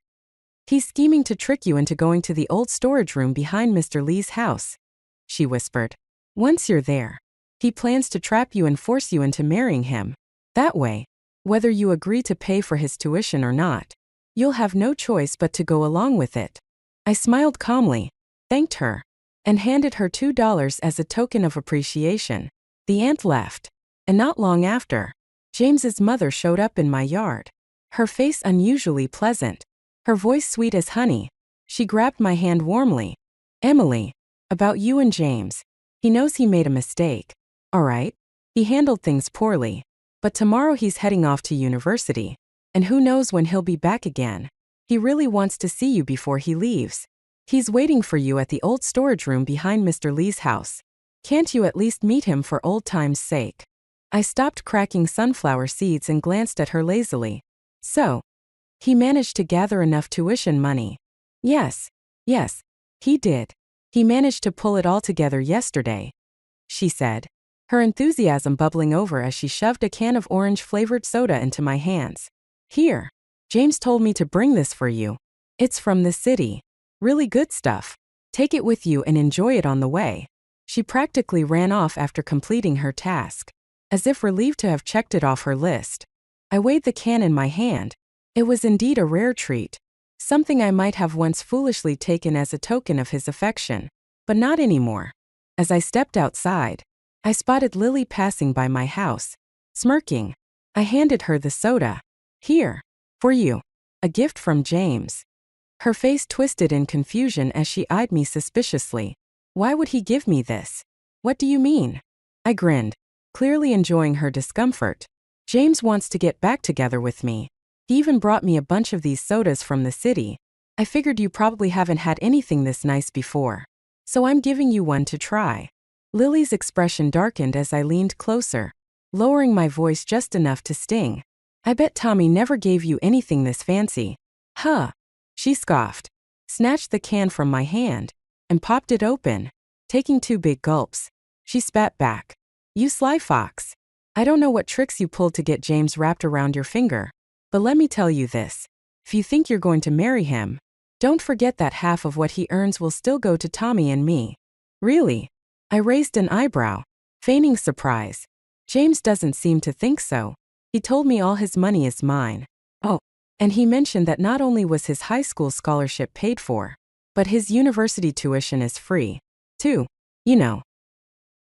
Speaker 1: He's scheming to trick you into going to the old storage room behind Mr. Lee's house, she whispered. Once you're there, he plans to trap you and force you into marrying him. That way, whether you agree to pay for his tuition or not, you'll have no choice but to go along with it. I smiled calmly, thanked her, and handed her $2 as a token of appreciation. The aunt left, and not long after, James's mother showed up in my yard. Her face unusually pleasant, her voice sweet as honey. She grabbed my hand warmly. Emily, about you and James. He knows he made a mistake. All right? He handled things poorly. But tomorrow he's heading off to university, and who knows when he'll be back again. He really wants to see you before he leaves. He's waiting for you at the old storage room behind Mr. Lee's house. Can't you at least meet him for old time's sake? I stopped cracking sunflower seeds and glanced at her lazily. So, he managed to gather enough tuition money. Yes, he did. He managed to pull it all together yesterday, she said, her enthusiasm bubbling over as she shoved a can of orange-flavored soda into my hands. Here, James told me to bring this for you. It's from the city. Really good stuff. Take it with you and enjoy it on the way. She practically ran off after completing her task, as if relieved to have checked it off her list. I weighed the can in my hand. It was indeed a rare treat, something I might have once foolishly taken as a token of his affection, but not anymore. As I stepped outside, I spotted Lily passing by my house, smirking. I handed her the soda. Here, for you. A gift from James. Her face twisted in confusion as she eyed me suspiciously. Why would he give me this? What do you mean? I grinned, clearly enjoying her discomfort. James wants to get back together with me. He even brought me a bunch of these sodas from the city. I figured you probably haven't had anything this nice before, so I'm giving you one to try. Lily's expression darkened as I leaned closer, lowering my voice just enough to sting. I bet Tommy never gave you anything this fancy. Huh? She scoffed, snatched the can from my hand, and popped it open. Taking 2 big gulps, she spat back. You sly fox. I don't know what tricks you pulled to get James wrapped around your finger, but let me tell you this. If you think you're going to marry him, don't forget that half of what he earns will still go to Tommy and me. Really? I raised an eyebrow, feigning surprise. James doesn't seem to think so. He told me all his money is mine. Oh, and he mentioned that not only was his high school scholarship paid for, but his university tuition is free, too. You know.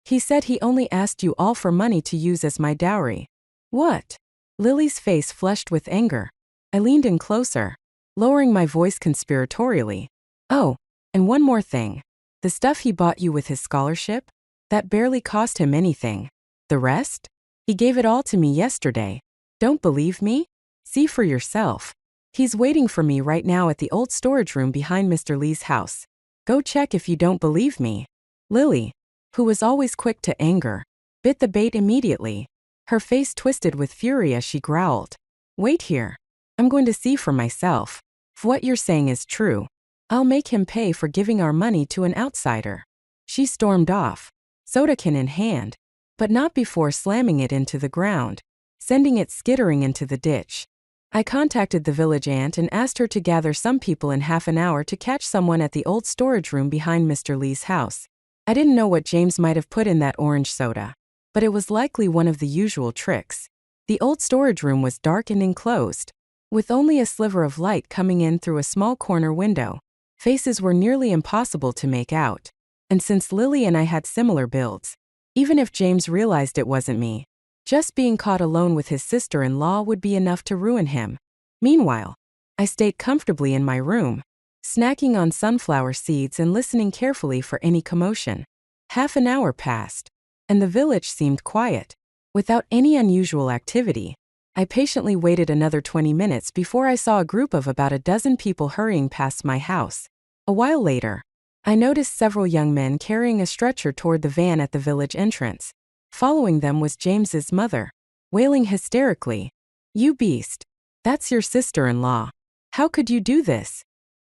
Speaker 1: He said he only asked you all for money to use as my dowry. What? Lily's face flushed with anger. I leaned in closer, lowering my voice conspiratorially. Oh, and one more thing. The stuff he bought you with his scholarship? That barely cost him anything. The rest? He gave it all to me yesterday. Don't believe me? See for yourself. He's waiting for me right now at the old storage room behind Mr. Lee's house. Go check if you don't believe me. Lily, who was always quick to anger, bit the bait immediately. Her face twisted with fury as she growled. Wait here. I'm going to see for myself. If what you're saying is true, I'll make him pay for giving our money to an outsider. She stormed off, soda can in hand, but not before slamming it into the ground, sending it skittering into the ditch. I contacted the village aunt and asked her to gather some people in half an hour to catch someone at the old storage room behind Mr. Lee's house. I didn't know what James might have put in that orange soda, but it was likely one of the usual tricks. The old storage room was dark and enclosed, with only a sliver of light coming in through a small corner window. Faces were nearly impossible to make out, and since Lily and I had similar builds, even if James realized it wasn't me, just being caught alone with his sister-in-law would be enough to ruin him. Meanwhile, I stayed comfortably in my room, snacking on sunflower seeds and listening carefully for any commotion. Half an hour passed, and the village seemed quiet. Without any unusual activity, I patiently waited another 20 minutes before I saw a group of about a dozen people hurrying past my house. A while later, I noticed several young men carrying a stretcher toward the van at the village entrance. Following them was James's mother, wailing hysterically, "You beast! That's your sister-in-law. How could you do this?"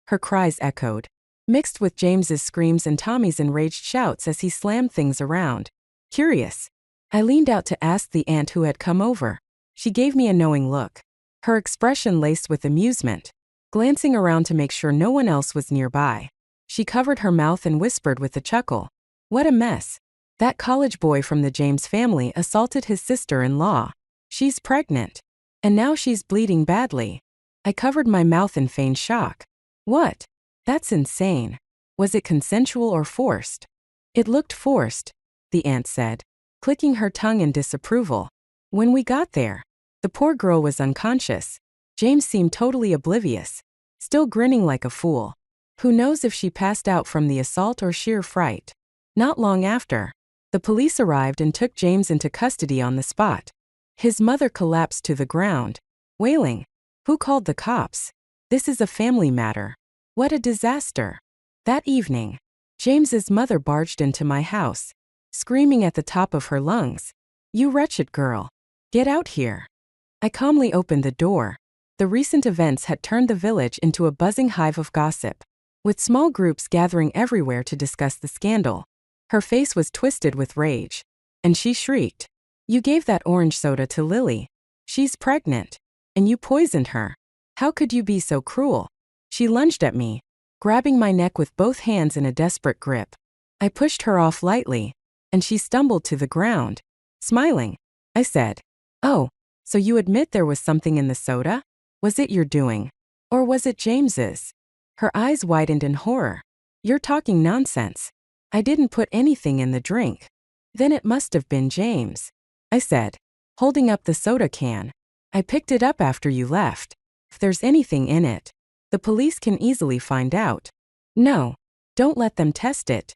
Speaker 1: Her cries echoed, mixed with James's screams and Tommy's enraged shouts as he slammed things around. Curious, I leaned out to ask the aunt who had come over. She gave me a knowing look, her expression laced with amusement. Glancing around to make sure no one else was nearby, she covered her mouth and whispered with a chuckle, "What a mess. That college boy from the James family assaulted his sister-in-law. She's pregnant. And now she's bleeding badly." I covered my mouth in feigned shock. "What? That's insane. Was it consensual or forced?" "It looked forced," the aunt said, clicking her tongue in disapproval. "When we got there, the poor girl was unconscious. James seemed totally oblivious, still grinning like a fool. Who knows if she passed out from the assault or sheer fright." Not long after, the police arrived and took James into custody on the spot. His mother collapsed to the ground, wailing, "Who called the cops? This is a family matter. What a disaster." That evening, James's mother barged into my house, screaming at the top of her lungs, "You wretched girl! Get out here!" I calmly opened the door. The recent events had turned the village into a buzzing hive of gossip, with small groups gathering everywhere to discuss the scandal. Her face was twisted with rage, and she shrieked, "You gave that orange soda to Lily. She's pregnant, and you poisoned her. How could you be so cruel?" She lunged at me, grabbing my neck with both hands in a desperate grip. I pushed her off lightly, and she stumbled to the ground. Smiling, I said, "Oh, so you admit there was something in the soda? Was it your doing? Or was it James's?" Her eyes widened in horror. "You're talking nonsense. I didn't put anything in the drink." "Then it must have been James," I said, holding up the soda can. "I picked it up after you left. If there's anything in it, the police can easily find out." "No, don't let them test it,"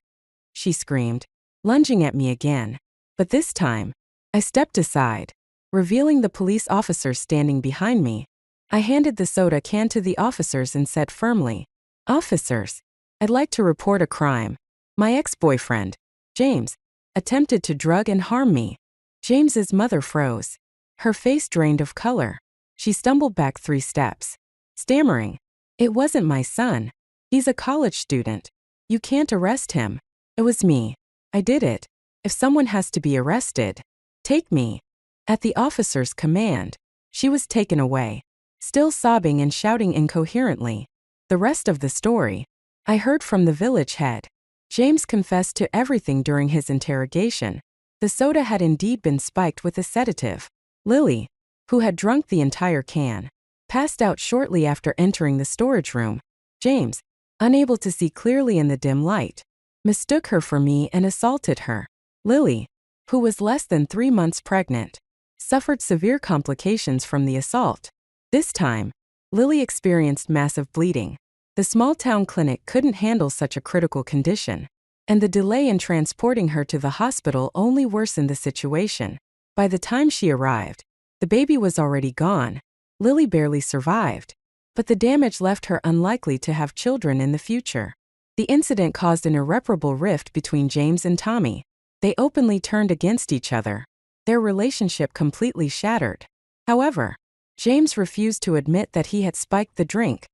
Speaker 1: she screamed, lunging at me again. But this time, I stepped aside, revealing the police officers standing behind me. I handed the soda can to the officers and said firmly, "Officers, I'd like to report a crime. My ex-boyfriend, James, attempted to drug and harm me." James's mother froze. Her face drained of color. She stumbled back 3 steps, stammering, "It wasn't my son. He's a college student. You can't arrest him. It was me. I did it. If someone has to be arrested, take me." At the officer's command, she was taken away, still sobbing and shouting incoherently. The rest of the story, I heard from the village head. James confessed to everything during his interrogation. The soda had indeed been spiked with a sedative. Lily, who had drunk the entire can, passed out shortly after entering the storage room. James, unable to see clearly in the dim light, mistook her for me and assaulted her. Lily, who was less than 3 months pregnant, suffered severe complications from the assault. This time, Lily experienced massive bleeding. The small-town clinic couldn't handle such a critical condition, and the delay in transporting her to the hospital only worsened the situation. By the time she arrived, the baby was already gone. Lily barely survived, but the damage left her unlikely to have children in the future. The incident caused an irreparable rift between James and Tommy. They openly turned against each other, their relationship completely shattered. However, James refused to admit that he had spiked the drink.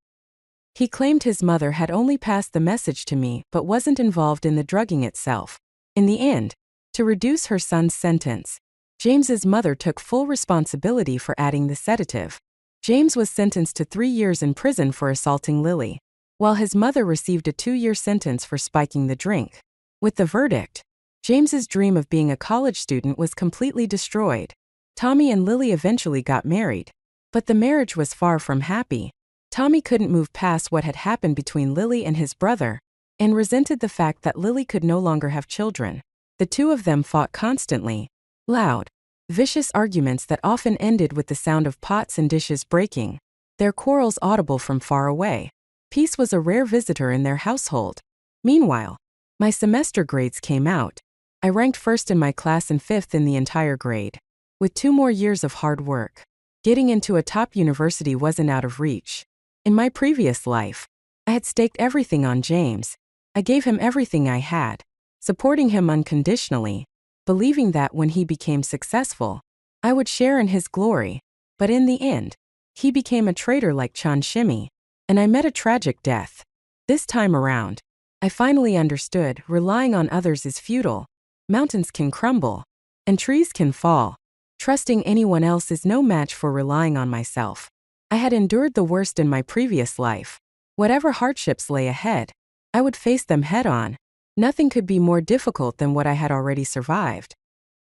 Speaker 1: He claimed his mother had only passed the message to me but wasn't involved in the drugging itself. In the end, to reduce her son's sentence, James's mother took full responsibility for adding the sedative. James was sentenced to 3 years in prison for assaulting Lily, while his mother received a 2-year sentence for spiking the drink. With the verdict, James's dream of being a college student was completely destroyed. Tommy and Lily eventually got married, but the marriage was far from happy. Tommy couldn't move past what had happened between Lily and his brother, and resented the fact that Lily could no longer have children. The two of them fought constantly. Loud, vicious arguments that often ended with the sound of pots and dishes breaking, their quarrels audible from far away. Peace was a rare visitor in their household. Meanwhile, my semester grades came out. I ranked first in my class and fifth in the entire grade. With 2 more years of hard work, getting into a top university wasn't out of reach. In my previous life, I had staked everything on James. I gave him everything I had, supporting him unconditionally, believing that when he became successful, I would share in his glory. But in the end, he became a traitor like Chan Shimi, and I met a tragic death. This time around, I finally understood relying on others is futile. Mountains can crumble, and trees can fall. Trusting anyone else is no match for relying on myself. I had endured the worst in my previous life. Whatever hardships lay ahead, I would face them head on. Nothing could be more difficult than what I had already survived.